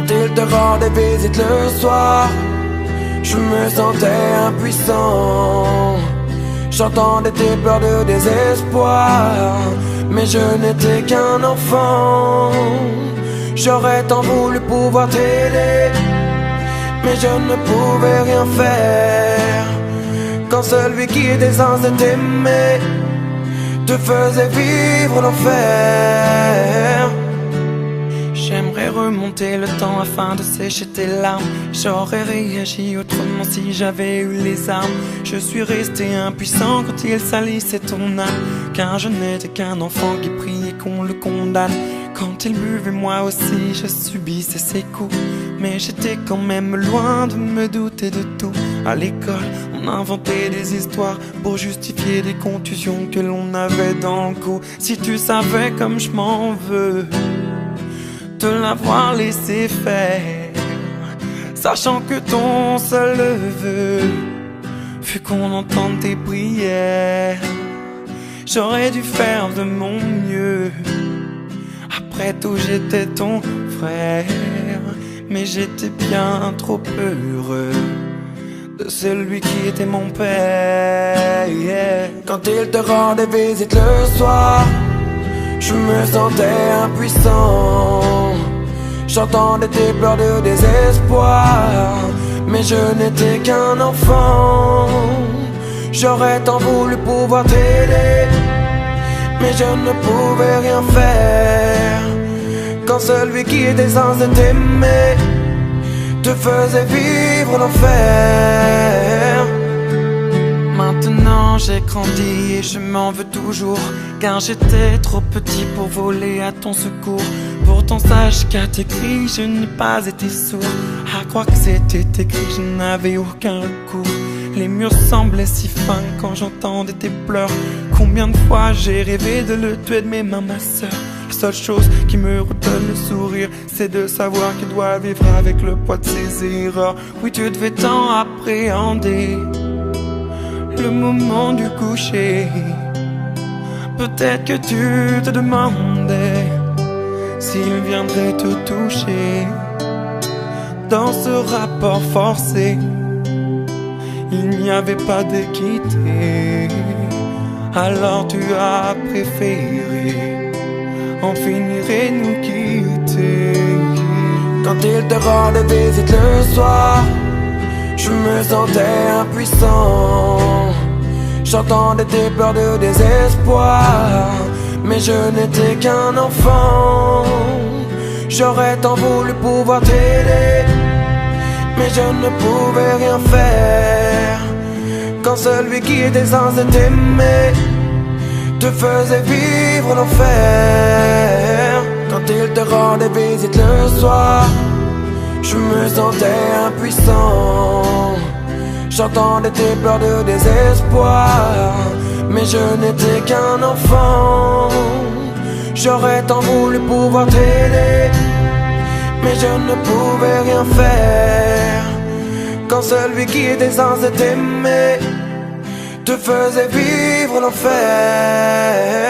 Quand il te rendait visite le soir, je me sentais impuissant. J'entendais tes pleurs de désespoir, mais je n'étais qu'un enfant. J'aurais tant voulu pouvoir t'aider, mais je ne pouvais rien faire. Quand celui qui était censé t'aimer te faisait vivre l'enfer. J'aimerais remonter le temps afin de sécher tes larmes. J'aurais réagi autrement si j'avais eu les armes. Je suis resté impuissant quand il salissait ton âme, car je n'étais qu'un enfant qui priait qu'on le condamne. Quand il buvait, moi aussi je subissais ses coups, mais j'étais quand même loin de me douter de tout. À l'école, on inventait des histoires pour justifier des contusions que l'on avait dans le cou. Si tu savais comme je m'en veux de l'avoir laissé faire, sachant que ton seul vœu fut qu'on entende tes prières. J'aurais dû faire de mon mieux. Après tout, j'étais ton frère, mais j'étais bien trop heureux de celui qui était mon père. Quand il te rendait visite le soir, je me sentais impuissant. J'entendais tes pleurs de désespoir, mais je n'étais qu'un enfant. J'aurais tant voulu pouvoir t'aider, mais je ne pouvais rien faire. Quand celui qui était censé t'aimer te faisait vivre l'enfer. Maintenant j'ai grandi et je m'en veux toujours, car j'étais trop petit pour voler à ton secours. Pourtant sache qu'à tes cris je n'ai pas été sourd. À croire que c'était écrit, je n'avais aucun recours. Les murs semblaient si fins quand j'entendais tes pleurs. Combien de fois j'ai rêvé de le tuer de mes mains, ma sœur. La seule chose qui me redonne le sourire, c'est de savoir qu'il doit vivre avec le poids de ses erreurs. Oui, tu devais tant appréhender le moment du coucher. Peut-être que tu te demandais s'il viendrait te toucher. Dans ce rapport forcé, il n'y avait pas d'équité. Alors tu as préféré en finir et nous quitter. Quand il te rendait visite le soir, je me sentais impuissant. J'entendais tes pleurs de désespoir, mais je n'étais qu'un enfant. J'aurais tant voulu pouvoir t'aider, mais je ne pouvais rien faire. Quand celui qui était censé t'aimer te faisait vivre l'enfer. Quand il te rendait visite le soir, je me sentais impuissant. J'entendais tes pleurs de désespoir, mais je n'étais qu'un enfant. J'aurais tant voulu pouvoir t'aider, mais je ne pouvais rien faire. Quand celui qui était censé t'aimer te faisait vivre l'enfer.